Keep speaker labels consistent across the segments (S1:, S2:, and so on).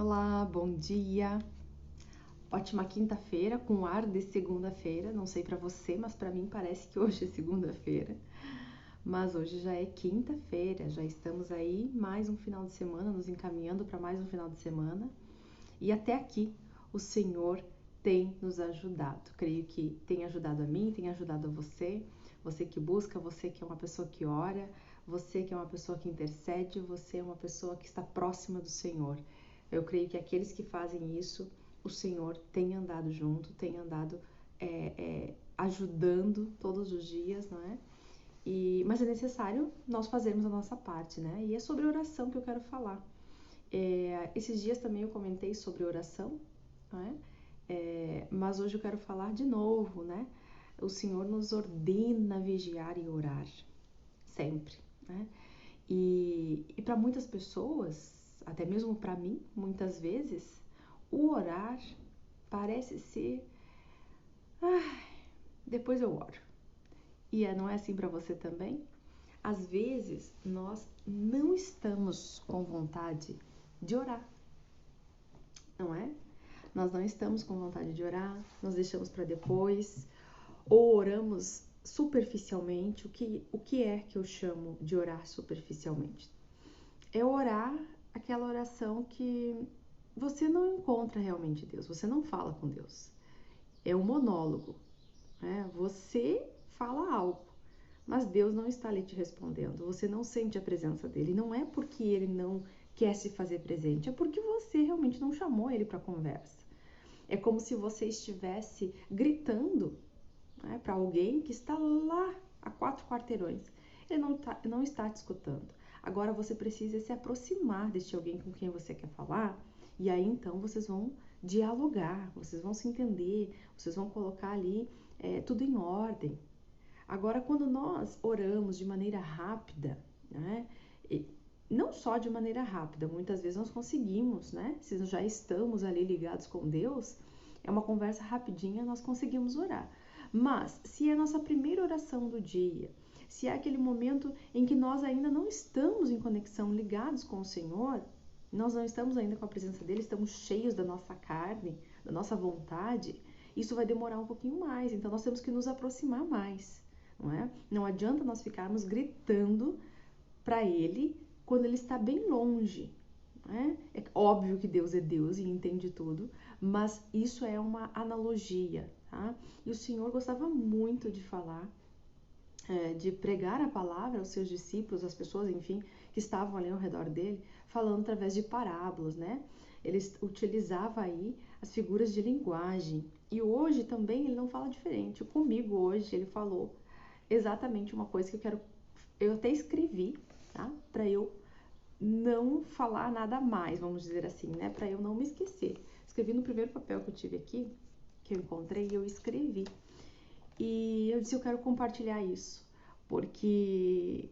S1: Olá, bom dia. Ótima quinta-feira, com ar de segunda-feira. Não sei pra você, mas pra mim parece que hoje é segunda-feira. Mas hoje já é quinta-feira, já estamos aí mais um final de semana, nos encaminhando para mais um final de semana. E até aqui o Senhor tem nos ajudado. Creio que tem ajudado a mim, tem ajudado a você. Você que busca, você que é uma pessoa que ora, você que é uma pessoa que intercede, você é uma pessoa que está próxima do Senhor. Eu creio que aqueles que fazem isso, o Senhor tem andado junto, tem andado ajudando todos os dias, não é? Mas é necessário nós fazermos a nossa parte, né? E é sobre oração que eu quero falar. Esses dias também eu comentei sobre oração, não é? Mas hoje eu quero falar de novo, né? O Senhor nos ordena vigiar e orar, sempre, né? E para muitas pessoas, até mesmo para mim, muitas vezes, o orar parece ser, depois eu oro. E não é assim para você também? Às vezes nós não estamos com vontade de orar, não é? Nós não estamos com vontade de orar, nós deixamos para depois, ou oramos superficialmente. O que é que eu chamo de orar superficialmente? É orar aquela oração que você não encontra realmente Deus, você não fala com Deus. É um monólogo, né? Você fala algo, mas Deus não está ali te respondendo, você não sente a presença dele. Não é porque ele não quer se fazer presente, é porque você realmente não chamou ele para conversa. É como se você estivesse gritando, né, para alguém que está lá a 4 quarteirões. Ele não está te escutando. Agora você precisa se aproximar deste alguém com quem você quer falar, e aí então vocês vão dialogar, vocês vão se entender, vocês vão colocar ali tudo em ordem. Agora, quando nós oramos de maneira rápida, né, não só de maneira rápida, muitas vezes nós conseguimos, né, se já estamos ali ligados com Deus, é uma conversa rapidinha, nós conseguimos orar. Mas, se é a nossa primeira oração do dia, se é aquele momento em que nós ainda não estamos em conexão, ligados com o Senhor, nós não estamos ainda com a presença dele, estamos cheios da nossa carne, da nossa vontade, isso vai demorar um pouquinho mais, então nós temos que nos aproximar mais. Não é? Não adianta nós ficarmos gritando para ele quando ele está bem longe. Não é? É óbvio que Deus é Deus e entende tudo, mas isso é uma analogia. Tá? E o Senhor gostava muito de falar, de pregar a palavra aos seus discípulos, às pessoas, enfim, que estavam ali ao redor dele, falando através de parábolas, né? Ele utilizava aí as figuras de linguagem. E hoje também ele não fala diferente. Comigo hoje ele falou exatamente uma coisa que eu até escrevi, tá? Para eu não falar nada mais, vamos dizer assim, né? Para eu não me esquecer. Escrevi no primeiro papel que eu tive aqui, que eu encontrei, eu escrevi. E eu disse, eu quero compartilhar isso, porque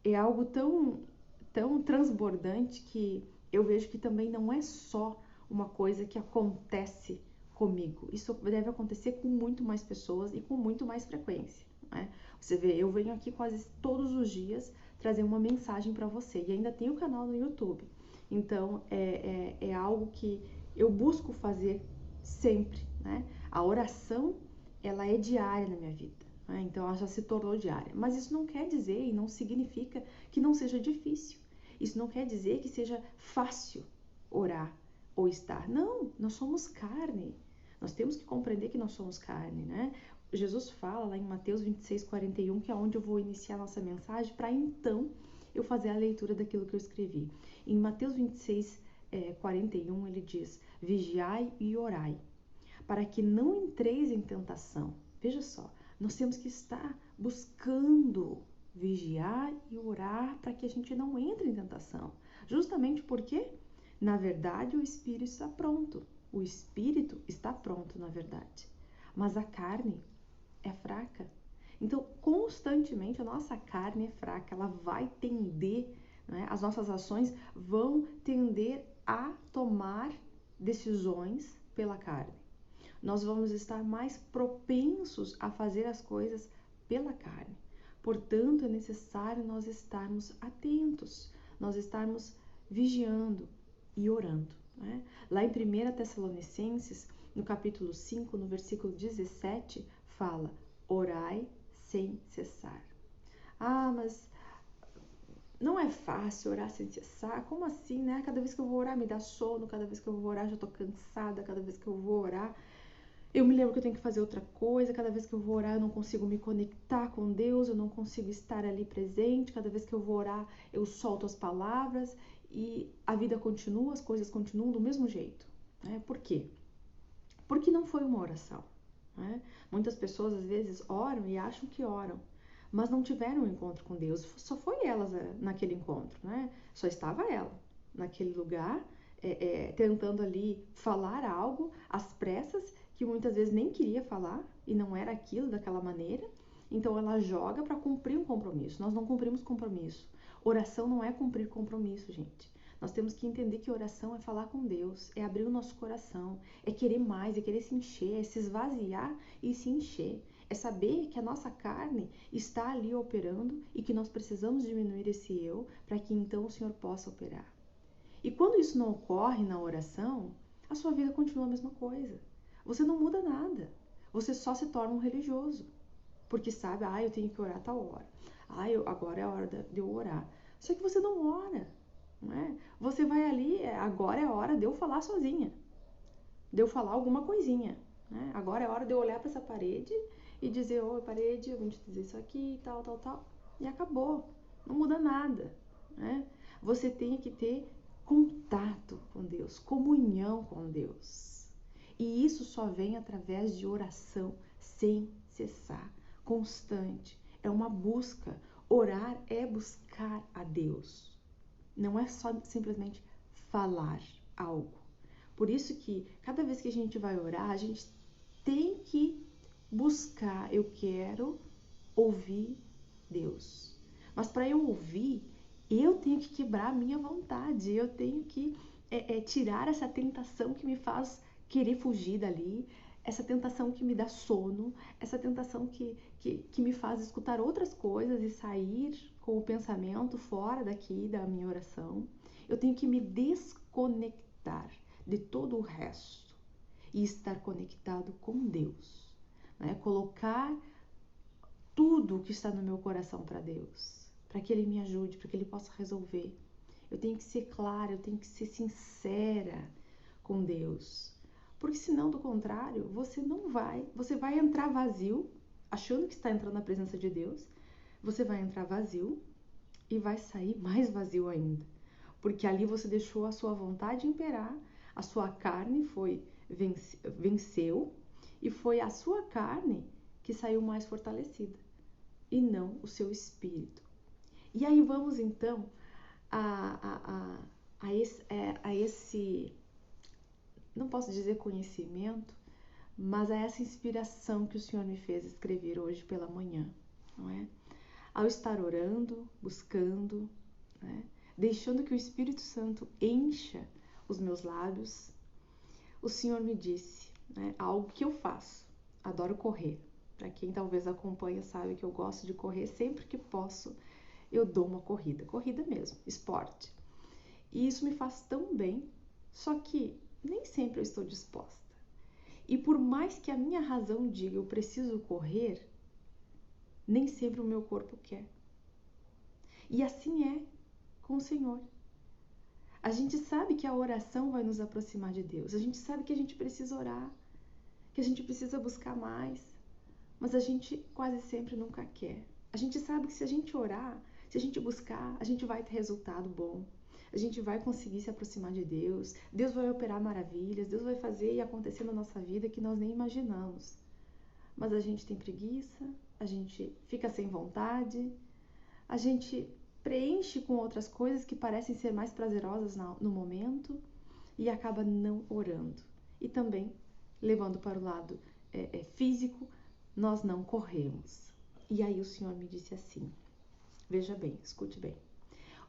S1: é algo tão transbordante que eu vejo que também não é só uma coisa que acontece comigo. Isso deve acontecer com muito mais pessoas e com muito mais frequência. Né? Você vê, eu venho aqui quase todos os dias trazer uma mensagem para você. E ainda tem o canal no YouTube. Então, é algo que eu busco fazer sempre. Né? A oração, ela é diária na minha vida. Né? Então, ela já se tornou diária. Mas isso não quer dizer e não significa que não seja difícil. Isso não quer dizer que seja fácil orar ou estar. Não, nós somos carne. Nós temos que compreender que nós somos carne, né? Jesus fala lá em Mateus 26:41, que é onde eu vou iniciar a nossa mensagem, para então eu fazer a leitura daquilo que eu escrevi. Em Mateus 26:41, ele diz: vigiai e orai, para que não entreis em tentação. Veja só, nós temos que estar buscando vigiar e orar para que a gente não entre em tentação. Justamente porque, na verdade, o espírito está pronto. O espírito está pronto, na verdade. Mas a carne é fraca. Então, constantemente, a nossa carne é fraca. Ela vai tender, né? As nossas ações vão tender a tomar decisões pela carne. Nós vamos estar mais propensos a fazer as coisas pela carne. Portanto, é necessário nós estarmos atentos, nós estarmos vigiando. e orando. Né? Lá em 1 Tessalonicenses, no capítulo 5, no versículo 17, fala: orai sem cessar. Ah, mas não é fácil orar sem cessar. Como assim, né? Cada vez que eu vou orar me dá sono, cada vez que eu vou orar já tô cansada, cada vez que eu vou orar eu me lembro que eu tenho que fazer outra coisa, cada vez que eu vou orar eu não consigo me conectar com Deus, eu não consigo estar ali presente, cada vez que eu vou orar eu solto as palavras e a vida continua, as coisas continuam do mesmo jeito. Né? Por quê? Porque não foi uma oração. Né? Muitas pessoas às vezes oram e acham que oram, mas não tiveram um encontro com Deus, só foi elas naquele encontro, né? Só estava ela naquele lugar, tentando ali falar algo às pressas, que muitas vezes nem queria falar e não era aquilo daquela maneira, então ela joga para cumprir um compromisso. Nós não cumprimos compromisso. Oração não é cumprir compromisso, gente. Nós temos que entender que oração é falar com Deus, é abrir o nosso coração, é querer mais, é querer se encher, é se esvaziar e se encher. É saber que a nossa carne está ali operando e que nós precisamos diminuir esse eu para que então o Senhor possa operar. E quando isso não ocorre na oração, a sua vida continua a mesma coisa. Você não muda nada. Você só se torna um religioso. Porque sabe, eu tenho que orar a tal hora. Agora é a hora de eu orar. Só que você não ora. Não é? Você vai ali, agora é a hora de eu falar sozinha. De eu falar alguma coisinha. Né? Agora é a hora de eu olhar para essa parede e dizer, oi parede, eu vim te dizer isso aqui, tal, tal, tal. E acabou. Não muda nada. Né? Você tem que ter contato com Deus, comunhão com Deus. E isso só vem através de oração sem cessar, constante. É uma busca. Orar é buscar a Deus. Não é só simplesmente falar algo. Por isso que cada vez que a gente vai orar, a gente tem que buscar. Eu quero ouvir Deus. Mas para eu ouvir, eu tenho que quebrar a minha vontade. Eu tenho que tirar essa tentação que me faz querer fugir dali, essa tentação que me dá sono, essa tentação que me faz escutar outras coisas e sair com o pensamento fora daqui da minha oração. Eu tenho que me desconectar de todo o resto e estar conectado com Deus. Né? Colocar tudo o que está no meu coração para Deus, para que Ele me ajude, para que Ele possa resolver. Eu tenho que ser clara, eu tenho que ser sincera com Deus. Porque senão, do contrário, você vai entrar vazio, achando que está entrando na presença de Deus, você vai entrar vazio e vai sair mais vazio ainda. Porque ali você deixou a sua vontade imperar, a sua carne venceu e foi a sua carne que saiu mais fortalecida e não o seu espírito. E aí vamos então a esse, não posso dizer conhecimento, mas a essa inspiração que o Senhor me fez escrever hoje pela manhã, não é? Ao estar orando, buscando, né? Deixando que o Espírito Santo encha os meus lábios, o Senhor me disse, né, algo que eu faço. Adoro correr. Para quem talvez acompanha sabe que eu gosto de correr sempre que posso. Eu dou uma corrida mesmo, esporte. E isso me faz tão bem, só que nem sempre eu estou disposta. E por mais que a minha razão diga eu preciso correr, nem sempre o meu corpo quer. E assim é com o Senhor. A gente sabe que a oração vai nos aproximar de Deus. A gente sabe que a gente precisa orar, que a gente precisa buscar mais. Mas a gente quase sempre nunca quer. A gente sabe que se a gente orar, se a gente buscar, a gente vai ter resultado bom. A gente vai conseguir se aproximar de Deus. Deus vai operar maravilhas. Deus vai fazer e acontecer na nossa vida que nós nem imaginamos. Mas a gente tem preguiça, a gente fica sem vontade, a gente preenche com outras coisas que parecem ser mais prazerosas no momento e acaba não orando. E também, levando para o lado físico, nós não corremos. E aí o Senhor me disse assim, veja bem, escute bem.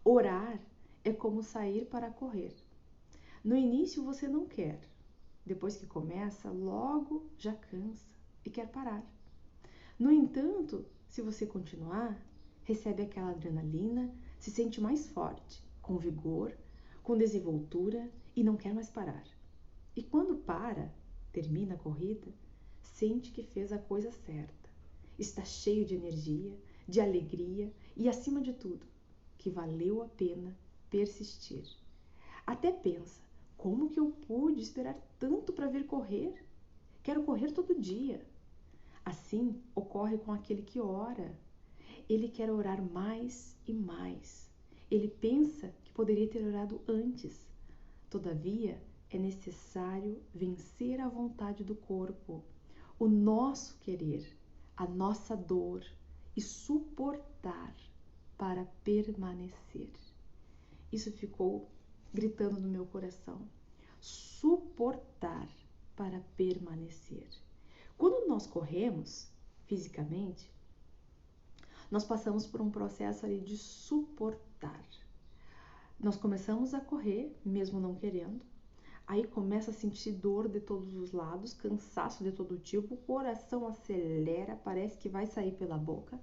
S1: Orar é como sair para correr. No início você não quer. Depois que começa, logo já cansa e quer parar. No entanto, se você continuar, recebe aquela adrenalina, se sente mais forte, com vigor, com desenvoltura e não quer mais parar. E quando termina a corrida, sente que fez a coisa certa. Está cheio de energia, de alegria e, acima de tudo, que valeu a pena persistir. Até pensa, como que eu pude esperar tanto para vir correr? Quero correr todo dia. Assim ocorre com aquele que ora. Ele quer orar mais e mais. Ele pensa que poderia ter orado antes. Todavia, é necessário vencer a vontade do corpo, o nosso querer, a nossa dor e suportar para permanecer. Isso ficou gritando no meu coração. Suportar para permanecer. Quando nós corremos fisicamente, nós passamos por um processo ali de suportar. Nós começamos a correr, mesmo não querendo. Aí começa a sentir dor de todos os lados, cansaço de todo tipo, o coração acelera, parece que vai sair pela boca.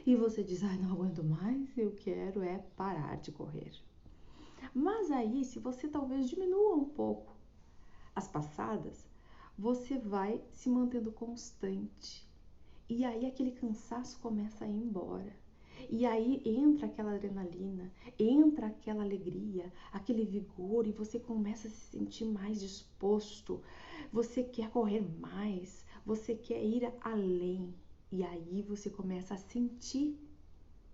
S1: E você diz, ai, não aguento mais, eu quero é parar de correr. Mas aí, se você talvez diminua um pouco as passadas, você vai se mantendo constante. E aí aquele cansaço começa a ir embora. E aí entra aquela adrenalina, entra aquela alegria, aquele vigor e você começa a se sentir mais disposto. Você quer correr mais, você quer ir além. E aí você começa a sentir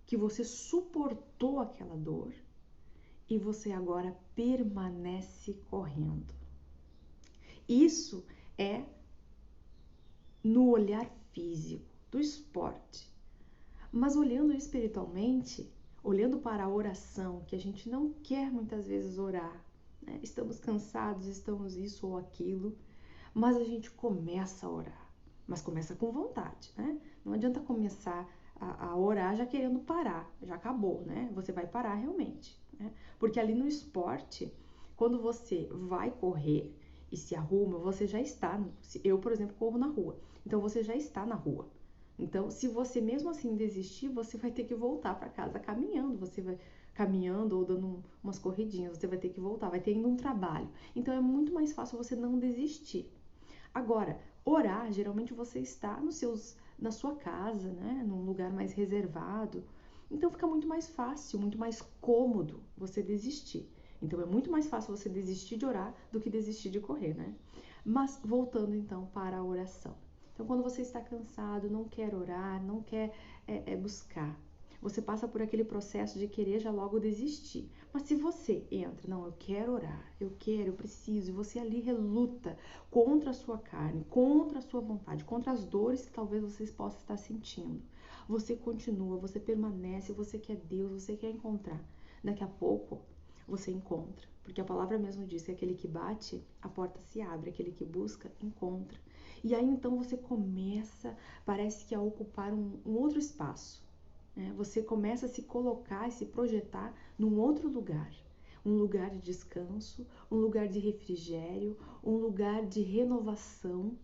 S1: que você suportou aquela dor e você agora permanece correndo. Isso é no olhar físico do esporte. Mas olhando espiritualmente, olhando para a oração, que a gente não quer muitas vezes orar, né? Estamos cansados, estamos isso ou aquilo, mas a gente começa a orar, mas começa com vontade, né? Não adianta começar a orar já querendo parar, já acabou, né? Você vai parar realmente, né? Porque ali no esporte, quando você vai correr e se arruma, você já está, eu, por exemplo, corro na rua, então você já está na rua. Então, se você mesmo assim desistir, você vai ter que voltar para casa caminhando, você vai caminhando ou dando umas corridinhas, você vai ter que voltar, vai ter indo um trabalho. Então, é muito mais fácil você não desistir. Agora, orar, geralmente você está na sua casa, né, num lugar mais reservado. Então, fica muito mais fácil, muito mais cômodo você desistir. Então, é muito mais fácil você desistir de orar do que desistir de correr, né? Mas, voltando então para a oração. Então, quando você está cansado, não quer orar, não quer buscar, você passa por aquele processo de querer já logo desistir. Mas se você entra, não, eu quero orar, eu preciso, e você ali reluta contra a sua carne, contra a sua vontade, contra as dores que talvez você possa estar sentindo. Você continua, você permanece, você quer Deus, você quer encontrar. Daqui a pouco, você encontra. Porque a palavra mesmo diz que aquele que bate, a porta se abre, aquele que busca, encontra. E aí então você começa, parece que a ocupar um outro espaço, né? Você começa a se colocar e se projetar num outro lugar. Um lugar de descanso, um lugar de refrigério, um lugar de renovação,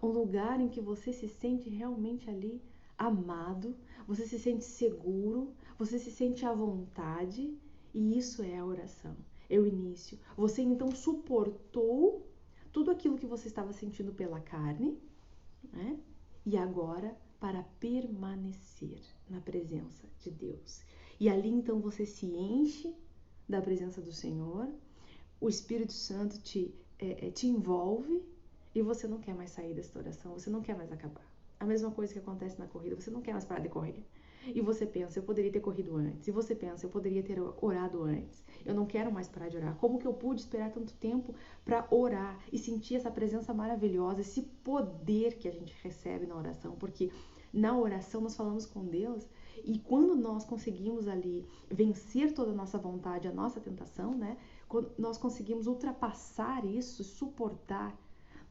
S1: um lugar em que você se sente realmente ali amado, você se sente seguro, você se sente à vontade, e isso é a oração, é o início. Você então suportou tudo aquilo que você estava sentindo pela carne, né? E agora para permanecer na presença de Deus. E ali então você se enche da presença do Senhor, o Espírito Santo te envolve e você não quer mais sair dessa oração, você não quer mais acabar. A mesma coisa que acontece na corrida, você não quer mais parar de correr. E você pensa, eu poderia ter corrido antes. E você pensa, eu poderia ter orado antes. Eu não quero mais parar de orar. Como que eu pude esperar tanto tempo para orar e sentir essa presença maravilhosa, esse poder que a gente recebe na oração? Porque na oração nós falamos com Deus e quando nós conseguimos ali vencer toda a nossa vontade, a nossa tentação, né? Quando nós conseguimos ultrapassar isso, suportar,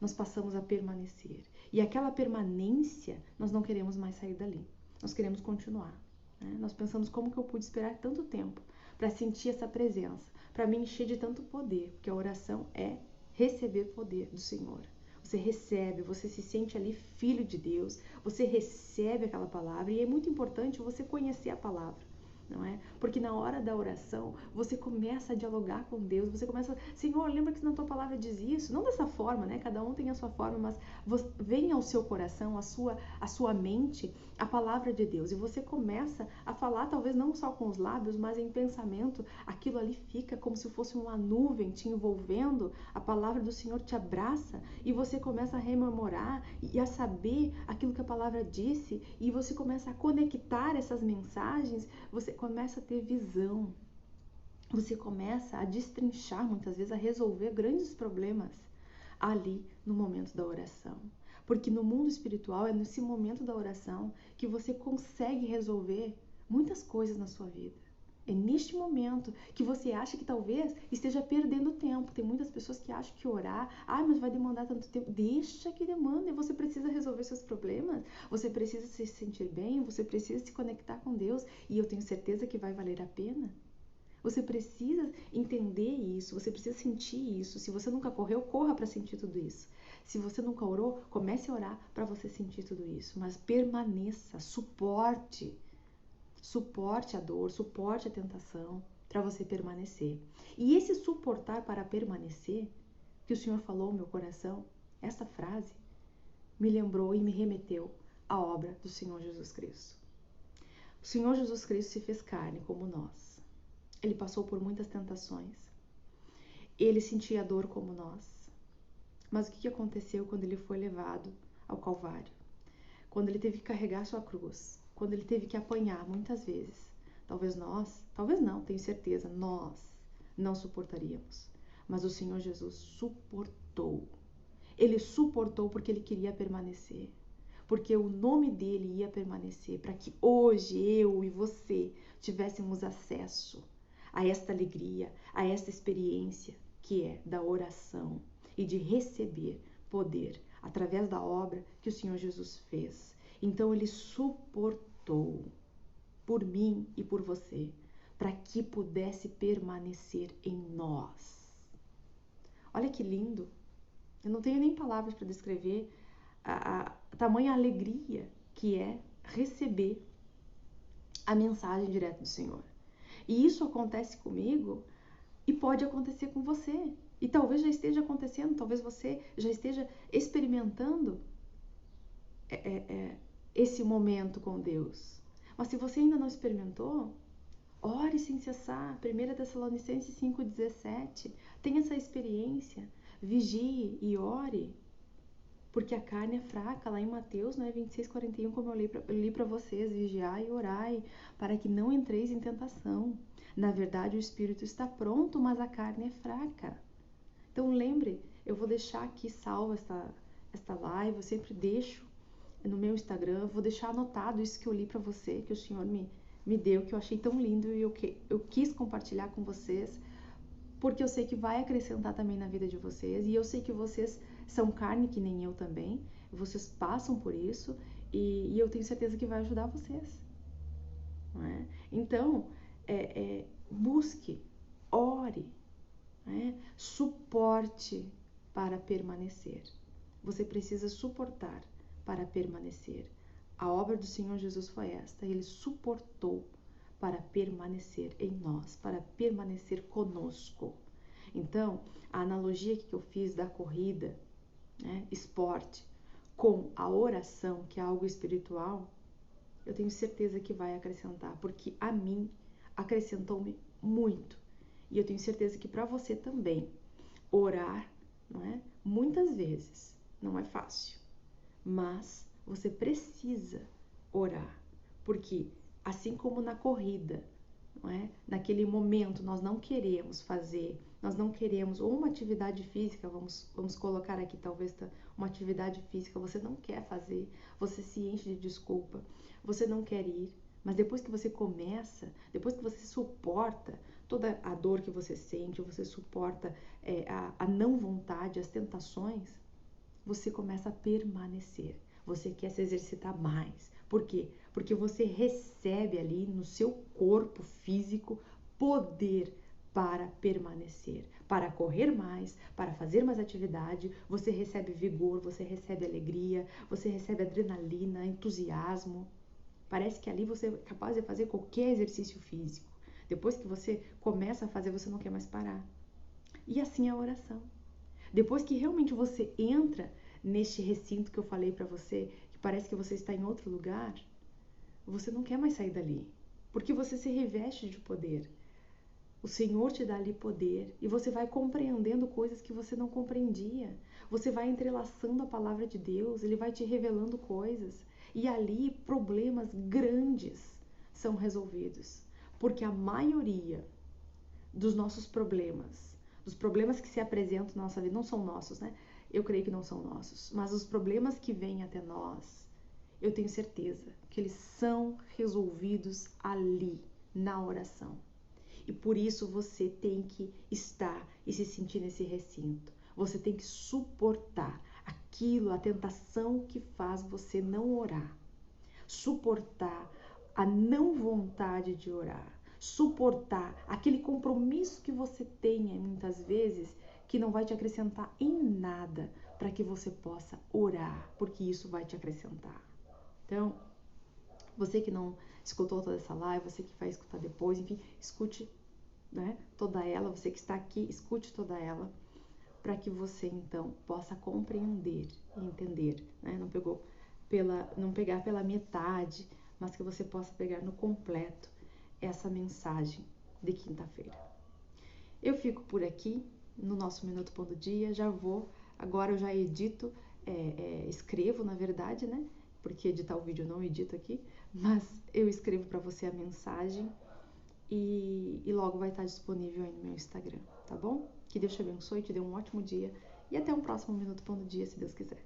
S1: nós passamos a permanecer. E aquela permanência, nós não queremos mais sair dali. Nós queremos continuar, né? Nós pensamos como que eu pude esperar tanto tempo para sentir essa presença, para me encher de tanto poder, porque a oração é receber poder do Senhor. Você recebe, você se sente ali filho de Deus, você recebe aquela palavra e é muito importante você conhecer a palavra. não é? Porque na hora da oração, você começa a dialogar com Deus, você começa, Senhor, lembra que na tua palavra diz isso? Não dessa forma, né? Cada um tem a sua forma, mas vem ao seu coração, a sua mente, a palavra de Deus. E você começa a falar, talvez não só com os lábios, mas em pensamento, aquilo ali fica como se fosse uma nuvem te envolvendo, a palavra do Senhor te abraça e você começa a rememorar e a saber aquilo que a palavra disse e você começa a conectar essas mensagens, você começa a ter visão, você começa a destrinchar muitas vezes, a resolver grandes problemas ali no momento da oração. Porque no mundo espiritual é nesse momento da oração que você consegue resolver muitas coisas na sua vida. É neste momento que você acha que talvez esteja perdendo tempo. Tem muitas pessoas que acham que orar, mas vai demandar tanto tempo. Deixa que demanda. Você precisa resolver seus problemas. Você precisa se sentir bem. Você precisa se conectar com Deus. E eu tenho certeza que vai valer a pena. Você precisa entender isso. Você precisa sentir isso. Se você nunca correu, corra para sentir tudo isso. Se você nunca orou, comece a orar para você sentir tudo isso. Mas permaneça, suporte a dor, suporte a tentação para você permanecer. E esse suportar para permanecer, que o Senhor falou no meu coração, essa frase me lembrou e me remeteu à obra do Senhor Jesus Cristo. O Senhor Jesus Cristo se fez carne como nós. Ele passou por muitas tentações. Ele sentia dor como nós. Mas o que aconteceu quando ele foi levado ao Calvário? Quando ele teve que carregar sua cruz, quando ele teve que apanhar muitas vezes, talvez não, tenho certeza, nós não suportaríamos. Mas o Senhor Jesus suportou. Ele suportou porque ele queria permanecer. Porque o nome dele ia permanecer, para que hoje eu e você tivéssemos acesso a esta alegria, a esta experiência que é da oração e de receber poder através da obra que o Senhor Jesus fez. Então ele suportou por mim e por você, para que pudesse permanecer em nós. Olha que lindo! Eu não tenho nem palavras para descrever a tamanha alegria que é receber a mensagem direta do Senhor. E isso acontece comigo e pode acontecer com você. E talvez já esteja acontecendo, talvez você já esteja experimentando esse momento com Deus. Mas se você ainda não experimentou, ore sem cessar. 1 Tessalonicenses 5,17. Tenha essa experiência. Vigie e ore. Porque a carne é fraca. Lá em Mateus 26:41, como eu li para vocês. Vigiai e orai, para que não entreis em tentação. Na verdade, o espírito está pronto, mas a carne é fraca. Então lembre, eu vou deixar aqui salva esta live. Eu sempre deixo no meu Instagram, vou deixar anotado isso que eu li para você, que o Senhor me deu, que eu achei tão lindo e eu quis compartilhar com vocês, porque eu sei que vai acrescentar também na vida de vocês, e eu sei que vocês são carne que nem eu também, vocês passam por isso, e eu tenho certeza que vai ajudar vocês. Não é? Então, busque, ore, suporte para permanecer. Você precisa suportar para permanecer. A obra do Senhor Jesus foi esta. Ele suportou para permanecer em nós, para permanecer conosco. Então, a analogia que eu fiz da corrida, esporte, com a oração, que é algo espiritual, eu tenho certeza que vai acrescentar, porque a mim acrescentou-me muito. E eu tenho certeza que para você também, orar, muitas vezes não é fácil. Mas você precisa orar, porque assim como na corrida, naquele momento nós não queremos fazer, nós não queremos, ou uma atividade física, vamos colocar aqui talvez uma atividade física, você não quer fazer, você se enche de desculpa, você não quer ir, mas depois que você começa, depois que você suporta toda a dor que você sente, você suporta a não vontade, as tentações, você começa a permanecer. Você quer se exercitar mais. Por quê? Porque você recebe ali no seu corpo físico poder para permanecer, para correr mais, para fazer mais atividade. Você recebe vigor, você recebe alegria, você recebe adrenalina, entusiasmo. Parece que ali você é capaz de fazer qualquer exercício físico. Depois que você começa a fazer, você não quer mais parar. E assim é a oração. Depois que realmente você entra neste recinto que eu falei para você, que parece que você está em outro lugar, você não quer mais sair dali, porque você se reveste de poder. O Senhor te dá ali poder e você vai compreendendo coisas que você não compreendia. Você vai entrelaçando a palavra de Deus, Ele vai te revelando coisas. E ali problemas grandes são resolvidos. Porque a maioria dos nossos problemas, dos problemas que se apresentam na nossa vida, não são nossos, né? Eu creio que não são nossos. Mas os problemas que vêm até nós, eu tenho certeza que eles são resolvidos ali, na oração. E por isso você tem que estar e se sentir nesse recinto. Você tem que suportar aquilo, a tentação que faz você não orar. Suportar a não vontade de orar. Suportar aquele compromisso que você tenha muitas vezes que não vai te acrescentar em nada para que você possa orar, porque isso vai te acrescentar. Então, você que não escutou toda essa live, você que vai escutar depois, enfim, escute, né, toda ela, você que está aqui, escute toda ela, para que você então possa compreender e entender, né, não pegar pela metade, mas que você possa pegar no completo essa mensagem de quinta-feira. Eu fico por aqui no nosso Minuto Pão do Dia, agora eu já edito, escrevo na verdade, né, porque editar o vídeo eu não edito aqui, mas eu escrevo para você a mensagem e logo vai estar disponível aí no meu Instagram, tá bom? Que Deus te abençoe, te dê um ótimo dia e até um próximo Minuto Pão do Dia, se Deus quiser.